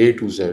A to Z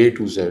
A to Z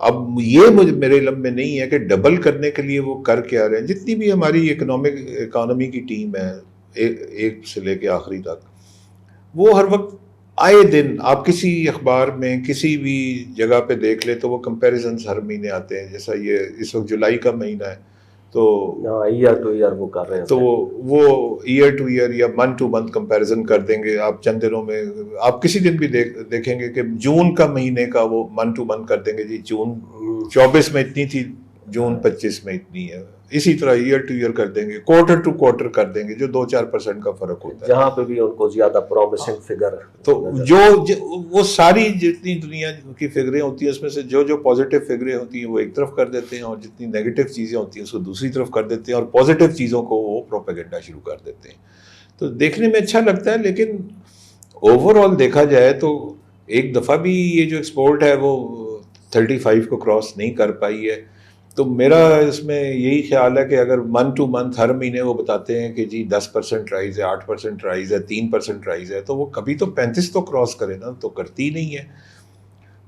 اب یہ میرے علم میں نہیں ہے کہ ڈبل کرنے کے لیے وہ کر کے آ رہے ہیں. جتنی بھی ہماری اکانومی کی ٹیم ہے ایک سے لے کے آخری تک, وہ ہر وقت آئے دن آپ کسی اخبار میں کسی بھی جگہ پہ دیکھ لیں تو وہ کمپیریزنز ہر مہینے آتے ہیں. جیسا یہ اس وقت جولائی کا مہینہ ہے تو ایئر ٹو ایئر وہ کر رہے ہیں, تو وہ ایئر ٹو ایئر یا منتھ ٹو منتھ کمپیریزن کر دیں گے. آپ چند دنوں میں آپ کسی دن بھی دیکھیں گے کہ جون کا مہینے کا وہ منتھ ٹو منتھ کر دیں گے, جی جون 24 میں اتنی تھی, جون 25 میں اتنی ہے. اسی طرح ایئر ٹو ایئر کر دیں گے, کوارٹر ٹو کوارٹر کر دیں گے, جو 2-4% کا فرق ہوتا ہے جہاں پہ بھی ان کو زیادہ پرومسنگ فگر. تو جو وہ ساری جتنی دنیا کی فگریں ہوتی ہیں اس میں سے جو پازیٹیو فگریں ہوتی ہیں وہ ایک طرف کر دیتے ہیں, اور جتنی نیگیٹو چیزیں ہوتی ہیں اس کو دوسری طرف کر دیتے ہیں, اور پازیٹیو چیزوں کو وہ پروپیگنڈا شروع کر دیتے ہیں. تو دیکھنے میں اچھا لگتا ہے, لیکن اوور آل دیکھا جائے تو ایک دفعہ بھی یہ جو ایکسپورٹ ہے وہ 35 کو کراس نہیں کر پائی ہے. تو میرا اس میں یہی خیال ہے کہ اگر منتھ ٹو منتھ ہر مہینے وہ بتاتے ہیں کہ جی 10% رائز ہے, 8% رائز ہے, 3% رائز ہے, تو وہ کبھی تو 35 تو کراس کرے نا, تو کرتی نہیں ہے.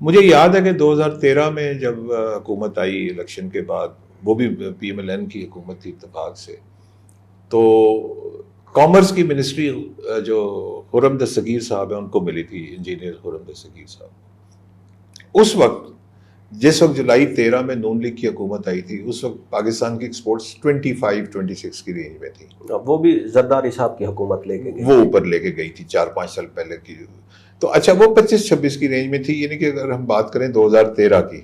مجھے یاد ہے کہ 2013 میں جب حکومت آئی الیکشن کے بعد, وہ بھی پی ایم ایل این کی حکومت تھی اتفاق سے, تو کامرس کی منسٹری جو خرم دستگیر صاحب ہیں ان کو ملی تھی, انجینئر خرم دستگیر صاحب. اس وقت جس وقت جولائی 13 میں نون لیگ کی حکومت آئی تھی, اس وقت پاکستان کی ایکسپورٹس 25-26 کی رینج میں تھی. وہ بھی زرداری صاحب کی حکومت لے کے گئی, وہ اوپر لے کے گئی تھی 4-5 سال پہلے کی. تو اچھا وہ 25-26 کی رینج میں تھی. یعنی کہ اگر ہم بات کریں 2013 کی,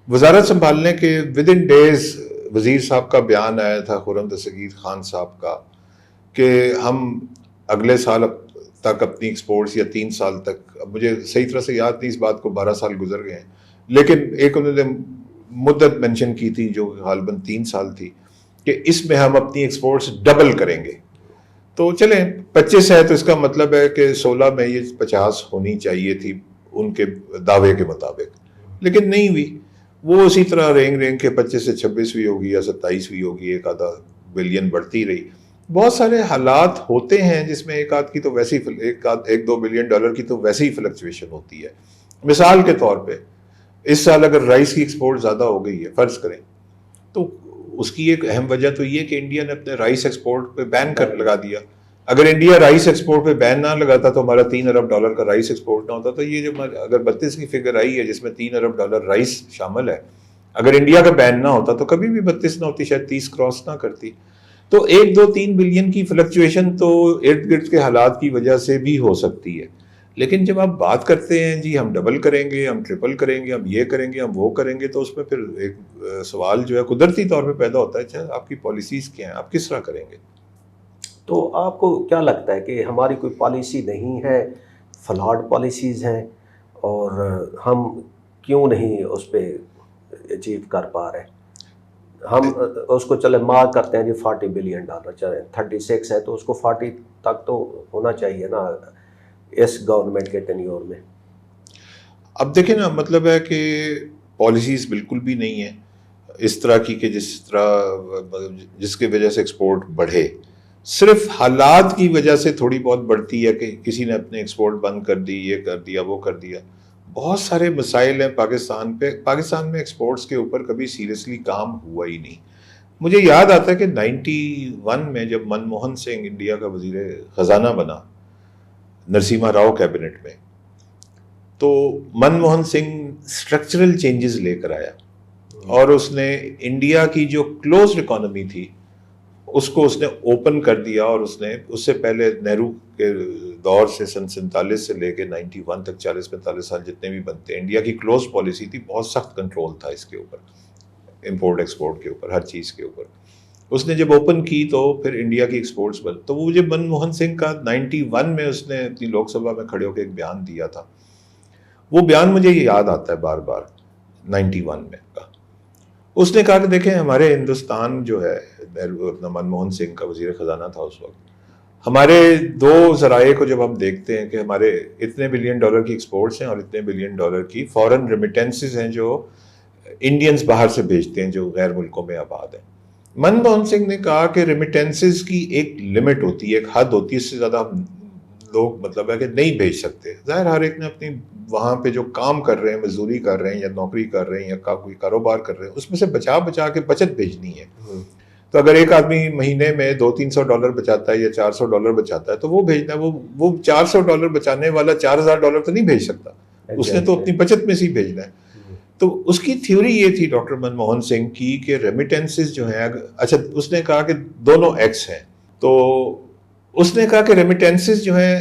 وزارت سنبھالنے کے ود ان ڈیز وزیر صاحب کا بیان آیا تھا, خرم دستگیر خان صاحب کا, کہ ہم اگلے سال تک اپنی ایکسپورٹس, یا 3 سال تک, اب مجھے صحیح طرح سے یاد نہیں اس بات کو, 12 سال گزر گئے ہیں, لیکن ایک انہوں نے مدت مینشن کی تھی جو غالباً 3 سال تھی, کہ اس میں ہم اپنی ایکسپورٹس ڈبل کریں گے. تو چلیں 25 ہے تو اس کا مطلب ہے کہ 16 میں یہ 50 ہونی چاہیے تھی ان کے دعوے کے مطابق, لیکن نہیں ہوئی. وہ اسی طرح رینگ کے 25 سے 26 بھی ہوگی یا 27 بھی ہوگی, 1-2 بلین بڑھتی رہی. بہت سارے حالات ہوتے ہیں جس میں ایک دو بلین ڈالر کی تو ویسے ہی فلکچویشن ہوتی ہے. مثال کے طور پہ اس سال اگر رائس کی ایکسپورٹ زیادہ ہو گئی ہے فرض کریں, تو اس کی ایک اہم وجہ تو یہ کہ انڈیا نے اپنے رائس ایکسپورٹ پہ بین لگا دیا. اگر انڈیا رائس ایکسپورٹ پہ بین نہ لگاتا تو ہمارا $3 ارب کا رائس ایکسپورٹ نہ ہوتا. تو یہ جو اگر 32 کی فگر آئی ہے جس میں $3 ارب رائس شامل ہے, اگر انڈیا کا بین نہ ہوتا تو کبھی بھی 32 نہ ہوتی, شاید 30 کراس نہ کرتی. تو 1-2-3 بلین کی فلکچویشن تو ارد گرد کے حالات کی وجہ سے بھی ہو سکتی ہے. لیکن جب آپ بات کرتے ہیں جی ہم ڈبل کریں گے, ہم ٹرپل کریں گے, ہم یہ کریں گے, ہم وہ کریں گے, تو اس میں پھر ایک سوال جو ہے قدرتی طور پہ پیدا ہوتا ہے, اچھا آپ کی پالیسیز کیا ہیں, آپ کس طرح کریں گے. تو آپ کو کیا لگتا ہے کہ ہماری کوئی پالیسی نہیں ہے, فلاڈ پالیسیز ہیں, اور ہم کیوں نہیں اس پہ اچیو کر پا رہے؟ ہم اس کو چلے مارک کرتے ہیں جی $40 بلین, چلے 36 ہے تو اس کو 40 تک تو ہونا چاہیے نا اس گورنمنٹ کے ٹینیور میں. اب دیکھیں نا, مطلب ہے کہ پالیسیز بالکل بھی نہیں ہیں اس طرح کی کہ جس کی وجہ سے ایکسپورٹ بڑھے. صرف حالات کی وجہ سے تھوڑی بہت بڑھتی ہے کہ کسی نے اپنے ایکسپورٹ بند کر دی, یہ کر دیا, وہ کر دیا. بہت سارے مسائل ہیں پاکستان میں ایکسپورٹس کے اوپر کبھی سیریسلی کام ہوا ہی نہیں. مجھے یاد آتا ہے کہ 91 میں جب منموہن سنگھ انڈیا کا وزیر خزانہ بنا نرسمہا راؤ کیبنٹ میں, تو منموہن سنگھ اسٹرکچرل چینجز لے کر آیا, اور اس نے انڈیا کی جو کلوزڈ اکانومی تھی اس کو اس نے اوپن کر دیا. اور اس سے پہلے نہرو کے دور سے سن 47 سے لے کے 91 تک 40-45 سال جتنے بھی بنتے ہیں, انڈیا کی کلوز پالیسی تھی, بہت سخت کنٹرول تھا اس کے اوپر, امپورٹ ایکسپورٹ کے اوپر, ہر چیز کے اوپر. اس نے جب اوپن کی تو پھر انڈیا کی ایکسپورٹس بند. تو وہ جب منموہن سنگھ کا 91 میں اس نے اپنی لوک سبھا میں کھڑے ہو کے ایک بیان دیا تھا, وہ بیان مجھے یہ یاد آتا ہے بار بار 91 میں کا. اس نے کہا کہ دیکھیں ہمارے ہندوستان جو ہے, منموہن سنگھ کا وزیر خزانہ تھا اس وقت, ہمارے 2 ذرائع کو جب ہم دیکھتے ہیں کہ ہمارے اتنے $1 بلین کی ایکسپورٹس ہیں اور اتنے $1 بلین کی فورن ریمیٹنسز ہیں جو انڈینز باہر سے بھیجتے ہیں جو غیر ملکوں میں آباد ہیں. منموہن سنگھ نے کہا کہ ریمیٹنسز کی ایک لمٹ ہوتی ہے, ایک حد ہوتی ہے, اس سے زیادہ ہم دو مطلب ہے کہ نہیں بھیج سکتے. ظاہر ہر ایک نے اپنی وہاں پہ جو کام کر رہے ہیں, مزدوری کر رہے ہیں یا نوکری کر رہے ہیں یا کوئی کاروبار کر رہے ہیں, اس میں سے بچا بچا کے بچت بھیجنی ہے. تو اگر ایک آدمی مہینے میں $200-300 بچاتا ہے یا $400 بچاتا ہے تو وہ بھیجنا ہے. وہ $400 بچانے والا $4000 تو نہیں بھیج سکتا, اس نے تو اپنی بچت میں سے ہی بھیجنا ہے. تو اس کی تھیوری یہ تھی ڈاکٹر منموہن سنگھ کی کہ ریمیٹنسز جو ہیں, اچھا اس نے کہا کہ دونوں ایکس ہیں, تو اس نے کہا کہ ریمیٹنسز جو ہیں,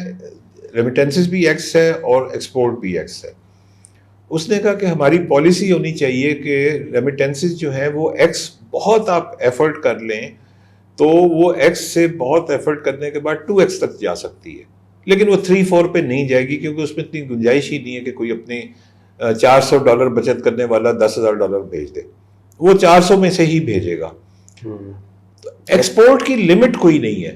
ریمیٹنسز بھی ایکس ہے اور ایکسپورٹ بھی ایکس ہے. اس نے کہا کہ ہماری پالیسی ہونی چاہیے کہ ریمیٹنسز جو ہیں وہ ایکس بہت آپ ایفرٹ کر لیں تو وہ ایکس سے بہت ایفرٹ کرنے کے بعد 2x تک جا سکتی ہے, لیکن وہ 3-4 پہ نہیں جائے گی, کیونکہ اس میں اتنی گنجائش ہی نہیں ہے کہ کوئی اپنی $400 بچت کرنے والا $10,000 بھیج دے, وہ 400 میں سے ہی بھیجے گا. ایکسپورٹ کی لمٹ کوئی نہیں ہے.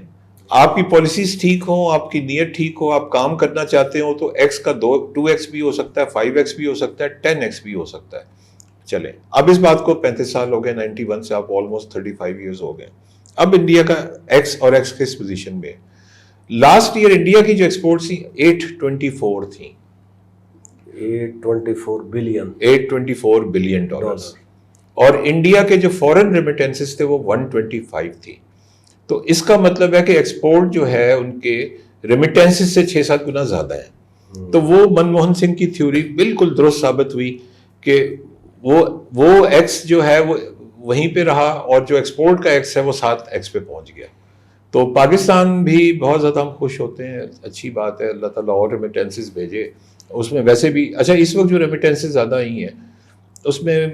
آپ کی پالیسیز ٹھیک ہوں, آپ کی نیت ٹھیک ہو, آپ کام کرنا چاہتے ہو تو ایکس کا 2x بھی ہو سکتا ہے, 5x بھی ہو سکتا ہے, 10x بھی ہو سکتا ہے. چلیں اب اس بات کو 35 سال ہو گئے, 91 سے آپ آلموسٹ 35 ایئرز ہو گئے. اب انڈیا کا ایکس اور ایکس کس پوزیشن میں ہے؟ لاسٹ ایئر انڈیا کی جو ایکسپورٹ تھی 824 تھیں, 824 بلین ڈالرز, اور انڈیا کے جو فورن ریمیٹنسز تھے وہ 125 تھی. تو اس کا مطلب ہے کہ ایکسپورٹ جو ہے ان کے ریمیٹنسز سے 6-7 گنا زیادہ ہے. تو وہ منموہن سنگھ کی تھیوری بالکل درست ثابت ہوئی کہ وہ ایکس جو ہے وہ وہیں پہ رہا, اور جو ایکسپورٹ کا ایکس ہے وہ 7x پہ پہنچ گیا. تو پاکستان بھی بہت زیادہ ہم خوش ہوتے ہیں, اچھی بات ہے, اللہ تعالیٰ اور ریمیٹنسز بھیجے. اس میں ویسے بھی اچھا اس وقت جو ریمیٹنسز زیادہ ہی ہیں اس میں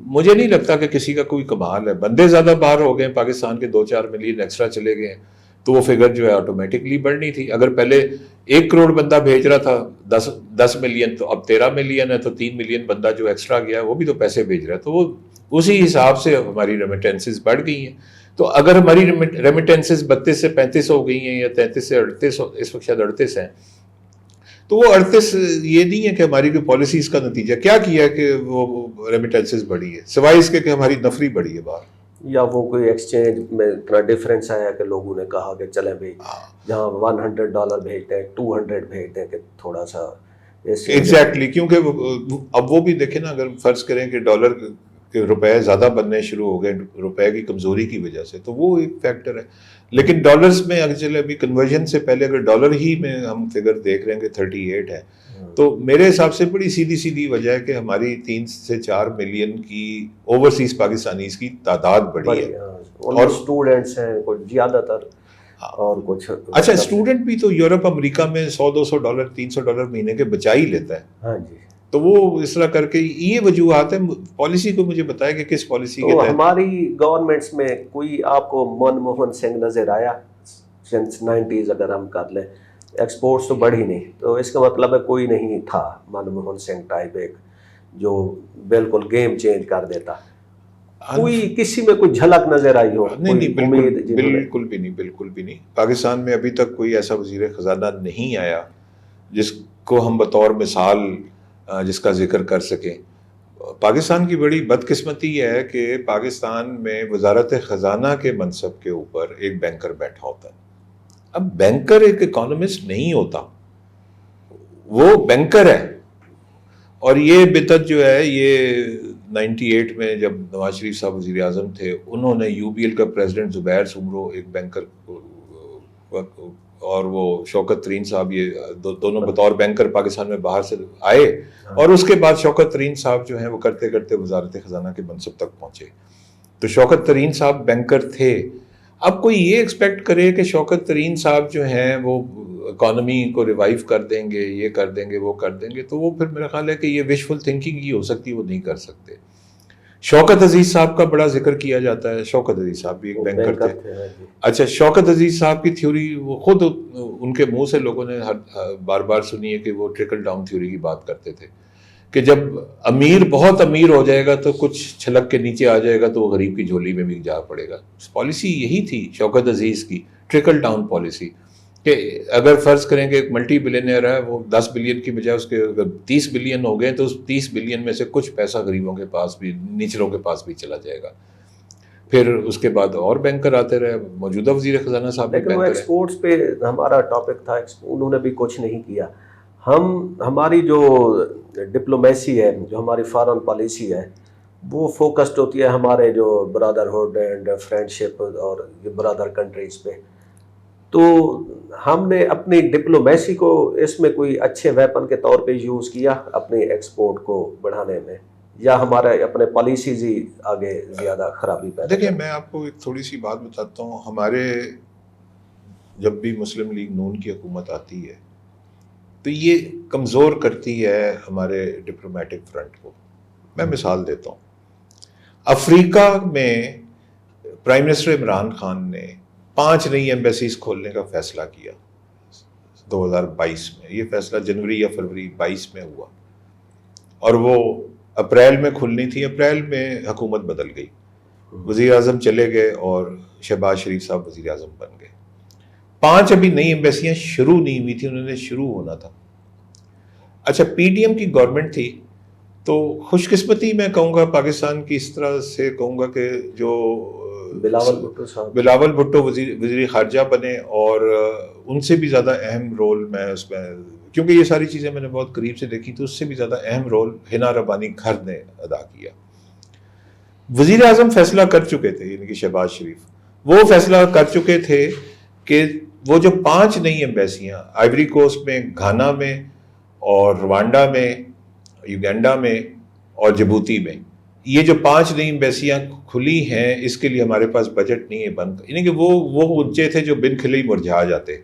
مجھے نہیں لگتا کہ کسی کا کوئی کمال ہے. بندے زیادہ باہر ہو گئے, پاکستان کے 2-4 ملین ایکسٹرا چلے گئے ہیں, تو وہ فگر جو ہے آٹومیٹکلی بڑھنی تھی. اگر پہلے 1 کروڑ بندہ بھیج رہا تھا 10 ملین, تو اب 13 ملین ہے, تو 3 ملین بندہ جو ایکسٹرا گیا وہ بھی تو پیسے بھیج رہا ہے, تو وہ اسی حساب سے ہماری ریمیٹنسز بڑھ گئی ہیں. تو اگر ہماری ریمیٹنسز 32 سے 35 ہو گئی ہیں یا 33 سے 38, اس وقت شاید 38 ہیں, تو وہ 38 یہ نہیں ہے کہ ہماری کوئی پالیسیز کا نتیجہ کیا کیا ہے کہ وہ ریمیٹنسز بڑھی ہے, سوائے اس کے کہ ہماری نفری بڑھی ہے باہر, یا وہ کوئی ایکسچینج میں اتنا ڈفرینس آیا کہ لوگوں نے کہا کہ چلیں بھائی جہاں $100 بھیجتے ہیں 200 بھیج دیں, کہ تھوڑا سا ایگزیکٹلی. کیونکہ اب وہ بھی دیکھیں نا, اگر فرض کریں کہ ڈالر کے روپے زیادہ بننے شروع ہو گئے روپے کی کمزوری کی وجہ سے, تو وہ ایک فیکٹر ہے. لیکن ڈالرز میں اگر ابھی کنورژن سے پہلے اگر ڈالر ہی میں ہم فگر دیکھ رہے ہیں کہ 38 ہے, تو میرے حساب سے بڑی سیدھی وجہ ہے کہ ہماری 3 سے 4 ملین کی اوورسیز پاکستانیز کی تعداد بڑھی ہے, اور اسٹوڈنٹس ہیں کچھ زیادہ تر, اور کچھ اچھا اسٹوڈنٹ بھی تو یورپ امریکہ میں $100-200 $300 مہینے کے بچا ہی لیتا ہے. ہاں جی, تو وہ اس طرح کر کے یہ وجوہات ہیں. پالیسی کو مجھے بتایا کہ کس پالیسی کے تحت ہماری گورنمنٹس میں کوئی آپ کو منموہن سنگھ نظر آیا سنس 90s اگر ہم کر لیں, ایکسپورٹس تو بڑھی نہیں, تو اس کا مطلب ہے کوئی نہیں تھا منموہن سنگھ ٹائپ ایک جو بالکل گیم چینج کر دیتا, کوئی کسی میں کوئی جھلک نظر آئی ہو؟ نہیں, بالکل بھی نہیں. پاکستان میں ابھی تک کوئی ایسا وزیر خزانہ نہیں آیا جس کو ہم بطور مثال جس کا ذکر کر سکیں. پاکستان کی بڑی بدقسمتی یہ ہے کہ پاکستان میں وزارت خزانہ کے منصب کے اوپر ایک بینکر بیٹھا ہوتا ہے. اب بینکر ایک اکانومسٹ نہیں ہوتا, وہ بینکر ہے. اور یہ بدعت جو ہے یہ 98 میں جب نواز شریف صاحب وزیر اعظم تھے, انہوں نے UBL کا پریزیڈنٹ زبیر سمرو ایک بینکر, اور وہ شوکت ترین صاحب, یہ دونوں بطور بینکر پاکستان میں باہر سے آئے, اور اس کے بعد شوکت ترین صاحب جو ہیں وہ کرتے کرتے وزارت خزانہ کے منصب تک پہنچے. تو شوکت ترین صاحب بینکر تھے. اب کوئی یہ ایکسپیکٹ کرے کہ شوکت ترین صاحب جو ہیں وہ اکانومی کو ریوائیو کر دیں گے, یہ کر دیں گے, وہ کر دیں گے, تو وہ پھر میرا خیال ہے کہ یہ وشفل تھنکنگ ہی ہو سکتی, وہ نہیں کر سکتے. شوکت عزیز صاحب کا بڑا ذکر کیا جاتا ہے, شوکت عزیز صاحب بھی ایک بینکر تھے. اچھا شوکت عزیز صاحب کی تھیوری وہ خود ان کے منہ سے لوگوں نے بار بار سنی ہے کہ وہ ٹرکل ڈاؤن تھیوری کی بات کرتے تھے کہ جب امیر بہت امیر ہو جائے گا تو کچھ چھلک کے نیچے آ جائے گا تو وہ غریب کی جھولی میں بھی جا پڑے گا. پالیسی یہی تھی شوکت عزیز کی, ٹرکل ڈاؤن پالیسی, کہ اگر فرض کریں کہ ایک ملٹی بلینئر ہے, وہ 10 بلین کی بجائے اس کے اگر 30 بلین ہو گئے تو اس 30 بلین میں سے کچھ پیسہ غریبوں کے پاس بھی, نیچروں کے پاس بھی چلا جائے گا. پھر اس کے بعد اور بینکر آتے رہے, موجودہ وزیر خزانہ صاحب بھی لیکن وہ بینکر ہیں. ایکسپورٹس پہ ہمارا ٹاپک تھا, انہوں نے بھی کچھ نہیں کیا. ہماری جو ڈپلومیسی ہے, جو ہماری فارن پالیسی ہے, وہ فوکسڈ ہوتی ہے ہمارے جو برادرہڈ اینڈ فرینڈشپ اور برادر کنٹریز پہ. تو ہم نے اپنی ڈپلومیسی کو اس میں کوئی اچھے ویپن کے طور پہ یوز کیا اپنے ایکسپورٹ کو بڑھانے میں, یا ہمارے اپنے پالیسیز ہی آگے زیادہ خرابی پیدا؟ دیکھیں میں آپ کو ایک تھوڑی سی بات بتاتا ہوں. ہمارے جب بھی مسلم لیگ نون کی حکومت آتی ہے تو یہ کمزور کرتی ہے ہمارے ڈپلومیٹک فرنٹ کو. میں مثال دیتا ہوں, افریقہ میں پرائم منسٹر عمران خان نے 5 نئی ایمبیسیز کھولنے کا فیصلہ کیا 2022 میں. یہ فیصلہ جنوری یا فروری 22 میں ہوا اور وہ اپریل میں کھلنی تھی. اپریل میں حکومت بدل گئی, وزیر اعظم چلے گئے اور شہباز شریف صاحب وزیر اعظم بن گئے. 5 ابھی نئی ایمبیسیاں شروع نہیں ہوئی تھی, انہوں نے شروع ہونا تھا. اچھا پی ڈی ایم کی گورنمنٹ تھی تو خوش قسمتی میں کہوں گا پاکستان کی اس طرح سے کہوں گا کہ جو بلاول بھٹو وزیر خارجہ بنے, اور ان سے بھی زیادہ اہم رول میں اس میں, کیونکہ یہ ساری چیزیں میں نے بہت قریب سے دیکھی تو اس سے بھی زیادہ اہم رول ہنا ربانی کھر نے ادا کیا. وزیر اعظم فیصلہ کر چکے تھے, یعنی کہ شہباز شریف وہ فیصلہ کر چکے تھے کہ وہ جو 5 نئی ایمبیسیاں آئیوری کوسٹ میں, گھانا میں اور روانڈا میں, یوگینڈا میں اور جبوتی میں, یہ جو 5 نئی ایمبیسیاں کھلی ہیں اس کے لیے ہمارے پاس بجٹ نہیں ہے بند, یعنی کہ وہ اونچے تھے جو بن کھلے ہی مرجھا جاتے.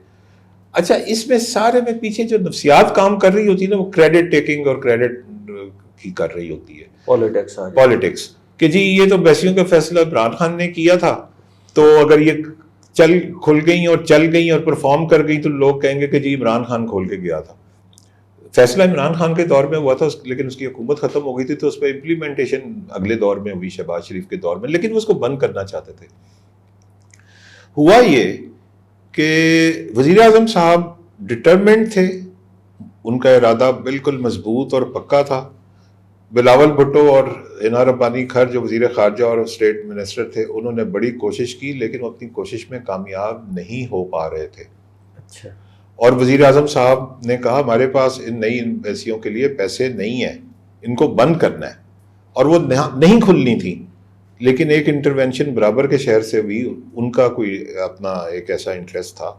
اچھا اس میں سارے میں پیچھے جو نفسیات کام کر رہی ہوتی ہے نا, وہ کریڈٹ ٹیکنگ اور کریڈٹ کی کر رہی ہوتی ہے, پالیٹکس, کہ جی یہ تو ایمبیسیوں کا فیصلہ عمران خان نے کیا تھا, تو اگر یہ کھل گئی اور چل گئی اور پرفارم کر گئی تو لوگ کہیں گے کہ جی عمران خان کھول کے گیا تھا. فیصلہ عمران خان کے دور میں ہوا تھا لیکن اس کی حکومت ختم ہو گئی تھی تو اس پہ امپلیمنٹیشن اگلے دور میں ہوئی شہباز شریف کے دور میں, لیکن وہ اس کو بند کرنا چاہتے تھے. ہوا یہ کہ وزیر اعظم صاحب ڈٹرمنٹ تھے, ان کا ارادہ بالکل مضبوط اور پکا تھا. بلاول بھٹو اور ہنا ربانی کھر جو وزیر خارجہ اور اسٹیٹ منسٹر تھے, انہوں نے بڑی کوشش کی لیکن وہ اپنی کوشش میں کامیاب نہیں ہو پا رہے تھے. اچھا. اور وزیر اعظم صاحب نے کہا ہمارے پاس ان نئی ایمبیسیوں کے لیے پیسے نہیں ہیں, ان کو بند کرنا ہے, اور وہ نہیں کھلنی تھی. لیکن ایک انٹرونشن برابر کے شہر سے بھی, ان کا کوئی اپنا ایک ایسا انٹرسٹ تھا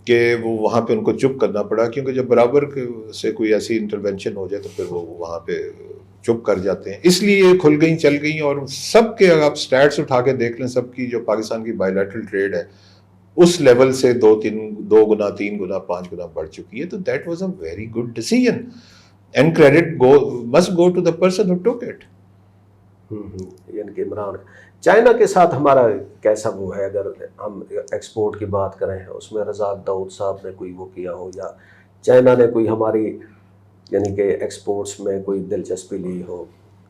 کہ وہ وہاں پہ ان کو چپ کرنا پڑا, کیونکہ جب برابر سے کوئی ایسی انٹرونشن ہو جائے تو پھر وہ وہاں پہ چپ کر جاتے ہیں. اس لیے کھل گئیں, چل گئیں, اور سب کے اگر آپ سٹیٹس اٹھا کے دیکھ لیں, سب کی جو پاکستان کی بائی لیٹرل ٹریڈ ہے اس لیول سے 2 گنا 3 گنا 5 گنا بڑھ چکی ہے. تو that was a very good decision and credit must go to the person who took it. یعنی کہ عمران. چائنا کے ساتھ ہمارا کیسا وہ ہے, اگر ہم ایکسپورٹ کی بات کریں, اس میں رزاق داؤد صاحب نے کوئی وہ کیا ہو, یا چائنا نے کوئی ہماری یعنی کہ ایکسپورٹس میں کوئی دلچسپی لی ہو؟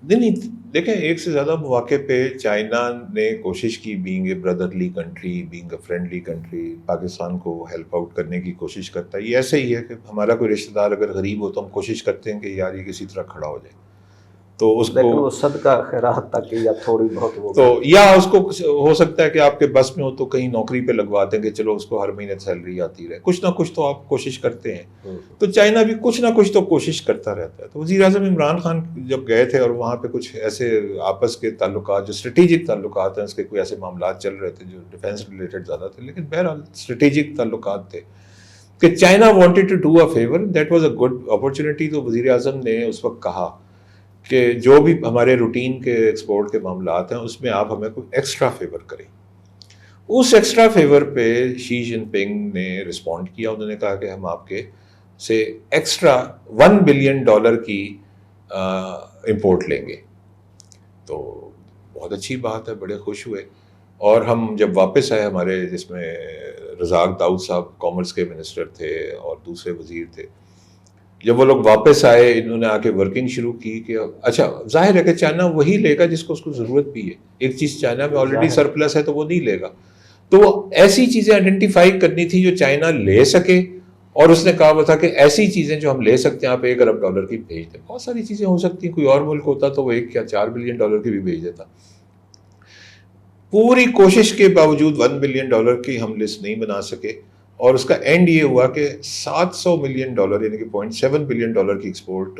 نہیں دیکھیں, ایک سے زیادہ مواقع پہ چائنا نے کوشش کی, being a brotherly country, being a friendly country, Pakistan کو ہیلپ آؤٹ کرنے کی کوشش کرتا ہے. یہ ایسے ہی ہے کہ ہمارا کوئی رشتہ دار اگر غریب ہو تو ہم کوشش کرتے ہیں کہ یار یہ کسی طرح کھڑا ہو جائے, تو اس کو, لیکن وہ صدقہ خیرات تک یا تھوڑی بہت وہ, تو یا اس کو ہو سکتا ہے کہ آپ کے بس میں ہو تو کہیں نوکری پہ لگوا دیں گے, چلو اس کو ہر مہینے سیلری آتی رہے, کچھ نہ کچھ تو آپ کوشش کرتے ہیں. تو چائنا بھی کچھ نہ کچھ تو کوشش کرتا رہتا ہے. تو وزیر اعظم عمران خان جب گئے تھے اور وہاں پہ کچھ ایسے آپس کے تعلقات جو اسٹریٹجک تعلقات ہیں, اس کے کوئی ایسے معاملات چل رہے تھے جو ڈیفینس ریلیٹڈ زیادہ تھے, لیکن بہرحال اسٹریٹجک تعلقات تھے کہ China wanted to do a favour, that was a good opportunity. تو وزیر اعظم نے اس وقت کہا کہ جو بھی ہمارے روٹین کے ایکسپورٹ کے معاملات ہیں اس میں آپ ہمیں کوئی ایکسٹرا فیور کریں. اس ایکسٹرا فیور پہ شی جن پنگ نے رسپونڈ کیا, انہوں نے کہا کہ ہم آپ کے سے ایکسٹرا $1 بلین کی امپورٹ لیں گے. تو بہت اچھی بات ہے, بڑے خوش ہوئے. اور ہم جب واپس آئے, ہمارے جس میں رزاق داؤد صاحب کامرس کے منسٹر تھے اور دوسرے وزیر تھے, جب وہ لوگ واپس آئے انہوں نے آ کے ورکنگ شروع کی کہ اچھا ظاہر ہے کہ چائنا وہی لے گا جس کو اس کو ضرورت بھی ہے. ایک چیز چائنا میں آلریڈی سرپلس ہے تو وہ نہیں لے گا. تو وہ ایسی چیزیں آئیڈینٹیفائی کرنی تھی جو چائنا لے سکے, اور اس نے کہا وہ تھا کہ ایسی چیزیں جو ہم لے سکتے ہیں آپ $1 ارب کی بھیج دیں. بہت ساری چیزیں ہو سکتی ہیں, کوئی اور ملک ہوتا تو وہ $1 یا $4 بلین کی بھی بھیج دیتا. پوری کوشش کے باوجود $1 بلین کی ہم لسٹ نہیں بنا سکے، اور اس کا اینڈ یہ ہوا کہ $700 ملین یعنی کہ $0.7 بلین کی ایکسپورٹ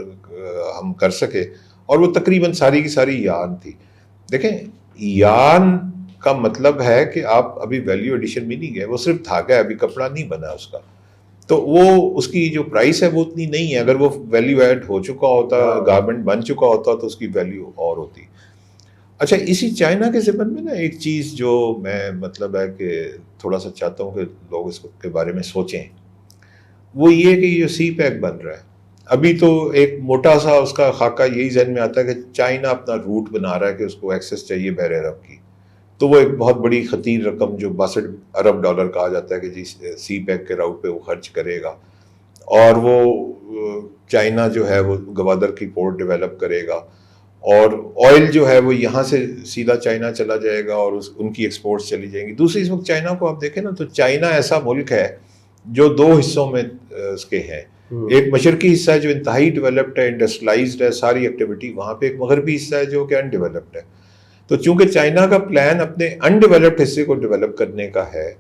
ہم کر سکے، اور وہ تقریباً ساری کی ساری یارن تھی. دیکھیں یارن کا مطلب ہے کہ آپ ابھی ویلیو ایڈیشن بھی نہیں گئے، وہ صرف دھاگا ہے، ابھی کپڑا نہیں بنا اس کا، تو وہ اس کی جو پرائس ہے وہ اتنی نہیں ہے. اگر وہ ویلیو ایڈ ہو چکا ہوتا، گارمنٹ بن چکا ہوتا، تو اس کی ویلیو اور ہوتی. اچھا، اسی چائنا کے ضمن میں نا ایک چیز جو میں مطلب ہے کہ تھوڑا سا چاہتا ہوں کہ لوگ اس کے بارے میں سوچیں، وہ یہ کہ یہ سی پیک بن رہا ہے. ابھی تو ایک موٹا سا اس کا خاکہ یہی ذہن میں آتا ہے کہ چائنا اپنا روٹ بنا رہا ہے کہ اس کو ایکسیس چاہیے بحر عرب کی، تو وہ ایک بہت بڑی خطیر رقم جو $62 ارب کہا جاتا ہے کہ جی سی پیک کے راؤٹ پہ وہ خرچ کرے گا، اور وہ چائنا جو ہے وہ گوادر کی پورٹ ڈیولپ کرے گا، اور آئل جو ہے وہ یہاں سے سیدھا چائنا چلا جائے گا، اور ان کی ایکسپورٹس چلی جائیں گی. دوسری اس وقت چائنا کو آپ دیکھیں نا، تو چائنا ایسا ملک ہے جو 2 حصوں میں اس کے ہیں. ایک مشرقی حصہ ہے جو انتہائی ڈیولپڈ ہے، انڈسٹریلائزڈ ہے، ساری ایکٹیویٹی وہاں پہ. ایک مغربی حصہ ہے جو کہ ان ڈیولپڈ ہے. تو چونکہ چائنا کا پلان اپنے ان ڈیولپڈ حصے کو ڈیولپ کرنے کا ہے،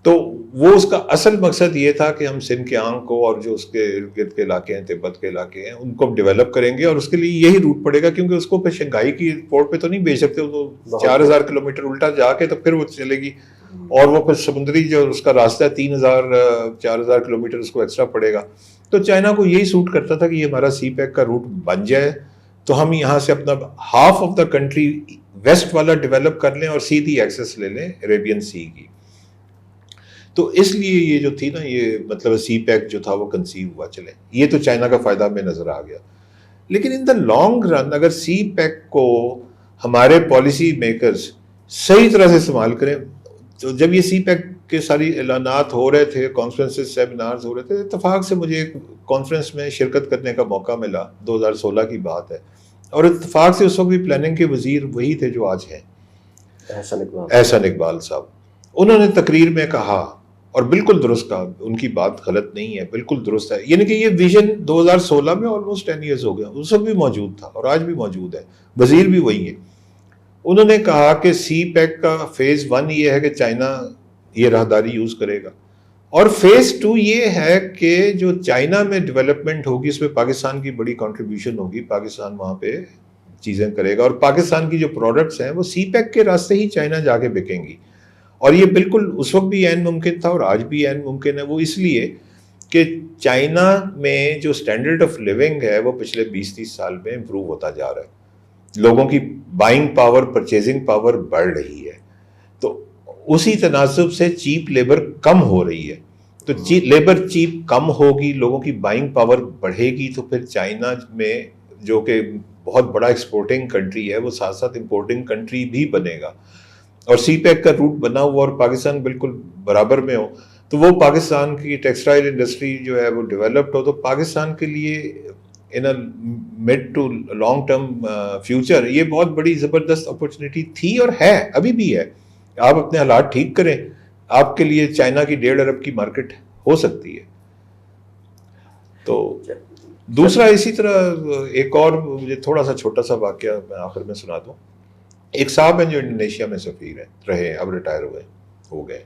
تو وہ اس کا اصل مقصد یہ تھا کہ ہم سنکیانگ کو اور جو اس کے ارد گرد کے علاقے ہیں، تبت کے علاقے ہیں، ان کو ڈیولپ کریں گے، اور اس کے لیے یہی روٹ پڑے گا، کیونکہ اس کو پھر شنگھائی کی پورٹ پہ تو نہیں بھیج سکتے، تو 4000 کلومیٹر الٹا جا کے تو پھر وہ چلے گی، اور وہ پھر سمندری جو اس کا راستہ ہے 4000 کلومیٹر اس کو ایکسٹرا پڑے گا. تو چائنا کو یہی سوٹ کرتا تھا کہ یہ ہمارا سی پیک کا روٹ بن جائے، تو ہم یہاں سے اپنا half of the country west والا ڈیولپ کر لیں اور سیدھی ایکسس لے لیں عربین سی کی. تو اس لیے یہ جو تھی نا، یہ مطلب سی پیک جو تھا وہ کنسیو ہوا. چلے یہ تو چائنا کا فائدہ میں نظر آ گیا، لیکن ان دا لانگ رن اگر سی پیک کو ہمارے پالیسی میکرز صحیح طرح سے استعمال کریں، تو جب یہ سی پیک کے ساری اعلانات ہو رہے تھے، کانفرنسز سیمینارز ہو رہے تھے، اتفاق سے مجھے ایک کانفرنس میں شرکت کرنے کا موقع ملا، 2016 کی بات ہے، اور اتفاق سے اس وقت بھی پلاننگ کے وزیر وہی تھے جو آج ہیں، احسن اقبال صاحب. انہوں نے تقریر میں کہا، اور بالکل درست کہا، ان کی بات غلط نہیں ہے، بالکل درست ہے، یعنی کہ یہ ویژن 2016 میں آلموسٹ 10 ایئرز ہو گیا، اس وقت بھی موجود تھا اور آج بھی موجود ہے، وزیر بھی وہی ہے. انہوں نے کہا کہ سی پیک کا فیز 1 یہ ہے کہ چائنا یہ راہداری یوز کرے گا، اور فیز 2 یہ ہے کہ جو چائنا میں ڈیولپمنٹ ہوگی اس میں پاکستان کی بڑی کنٹریبیوشن ہوگی، پاکستان وہاں پہ چیزیں کرے گا، اور پاکستان کی جو پروڈکٹس ہیں وہ سی پیک کے راستے ہی چائنا جا کے بکیں گی. اور یہ بالکل اس وقت بھی عین ممکن تھا اور آج بھی عین ممکن ہے. وہ اس لیے کہ چائنا میں جو اسٹینڈرڈ آف لیونگ ہے وہ پچھلے 20-30 سال میں امپروو ہوتا جا رہا ہے، لوگوں کی بائنگ پاور، پرچیزنگ پاور بڑھ رہی ہے، تو اسی تناسب سے چیپ لیبر کم ہو رہی ہے. تو لیبر چیپ کم ہوگی، لوگوں کی بائنگ پاور بڑھے گی، تو پھر چائنا میں جو کہ بہت بڑا ایکسپورٹنگ کنٹری ہے وہ ساتھ ساتھ امپورٹنگ کنٹری بھی بنے گا. اور سی پیک کا روٹ بنا ہوا اور پاکستان بالکل برابر میں ہو، تو وہ پاکستان کی ٹیکسٹائل انڈسٹری جو ہے وہ ڈیولپڈ ہو، تو پاکستان کے لیے in mid to long term future یہ بہت بڑی زبردست اپرچونٹی تھی اور ہے، ابھی بھی ہے. آپ اپنے حالات ٹھیک کریں، آپ کے لیے چائنا کی 1.5 ارب کی مارکیٹ ہو سکتی ہے. تو دوسرا اسی طرح ایک اور مجھے تھوڑا سا چھوٹا سا واقعہ میں آخر میں سنا دوں. ایک صاحب ہیں جو انڈونیشیا میں سفیر ہیں، رہے، اب ریٹائر ہو گئے،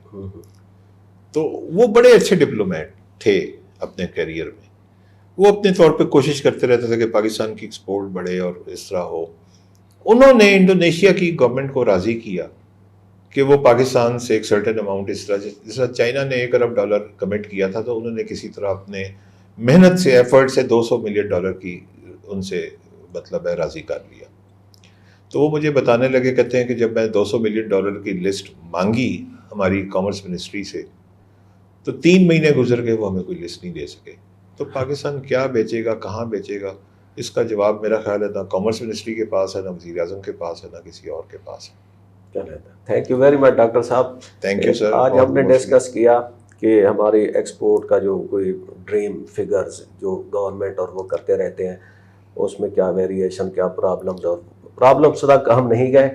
تو وہ بڑے اچھے ڈپلومیٹ تھے اپنے کیریئر میں. وہ اپنے طور پہ کوشش کرتے رہتے تھے کہ پاکستان کی ایکسپورٹ بڑھے اور اس طرح ہو. انہوں نے انڈونیشیا کی گورنمنٹ کو راضی کیا کہ وہ پاکستان سے ایک سرٹن اماؤنٹ، جس طرح چائنا نے $1 ارب کمٹ کیا تھا، تو انہوں نے کسی طرح اپنے محنت سے، ایفرٹ سے $200 ملین کی ان سے مطلب ہے راضی کر لیا. تو وہ مجھے بتانے لگے، کہتے ہیں کہ جب میں $200 ملین کی لسٹ مانگی ہماری کامرس منسٹری سے، تو 3 مہینے گزر گئے، وہ ہمیں کوئی لسٹ نہیں دے سکے. تو پاکستان کیا بیچے گا، کہاں بیچے گا، اس کا جواب میرا خیال ہے نہ کامرس منسٹری کے پاس ہے، نہ وزیر اعظم کے پاس ہے، نہ کسی اور کے پاس ہے. Thank you very much doctor صاحب. Thank you sir. آج ہم نے ڈسکس کیا کہ ہماری ایکسپورٹ کا جو کوئی ڈریم فگرز جو گورنمنٹ اور وہ کرتے رہتے ہیں، اس میں کیا ویریشن، کیا پرابلمز، اور پرابلمس تک ہم نہیں گئے.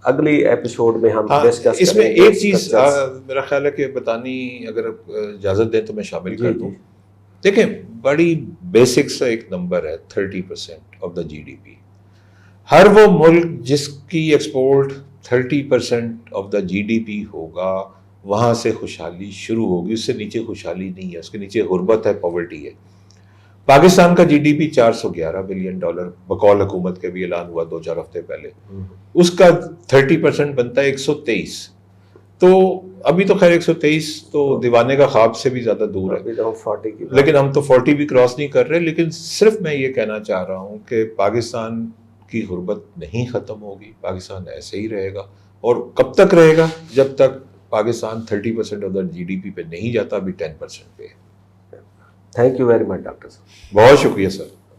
اگلی ایپیسوڈ میں ہم ڈسکس کریں گے. اس میں ایک چیز میرا خیال ہے کہ بتانی اگر اجازت دیں تو میں شامل کر دوں. دیکھیں بڑی بیسک سا ایک نمبر ہے 30% آف دا GDP. ہر وہ ملک جس کی ایکسپورٹ 30% آف دا GDP ہوگا, وہاں سے خوشحالی شروع ہوگی, اس سے نیچے خوشحالی نہیں ہے, اس کے نیچے غربت ہے, پاورٹی ہے. پاکستان کا GDP $411 بلین بقول حکومت کے بھی اعلان ہوا 2-4 ہفتے پہلے, اس کا 30% بنتا ہے 123. تو ابھی تو خیر 123 تو دیوانے کا خواب سے بھی زیادہ دور ہے, لیکن ہم تو 40 بھی کراس نہیں کر رہے. لیکن صرف میں یہ کہنا چاہ رہا ہوں کہ پاکستان کی غربت نہیں ختم ہوگی, پاکستان ایسے ہی رہے گا. اور کب تک رہے گا؟ جب تک پاکستان 30% آف دا GDP پہ نہیں جاتا, ابھی 10% پہ ہے. Thank you very much doctor صاحب. بہت شکریہ سر.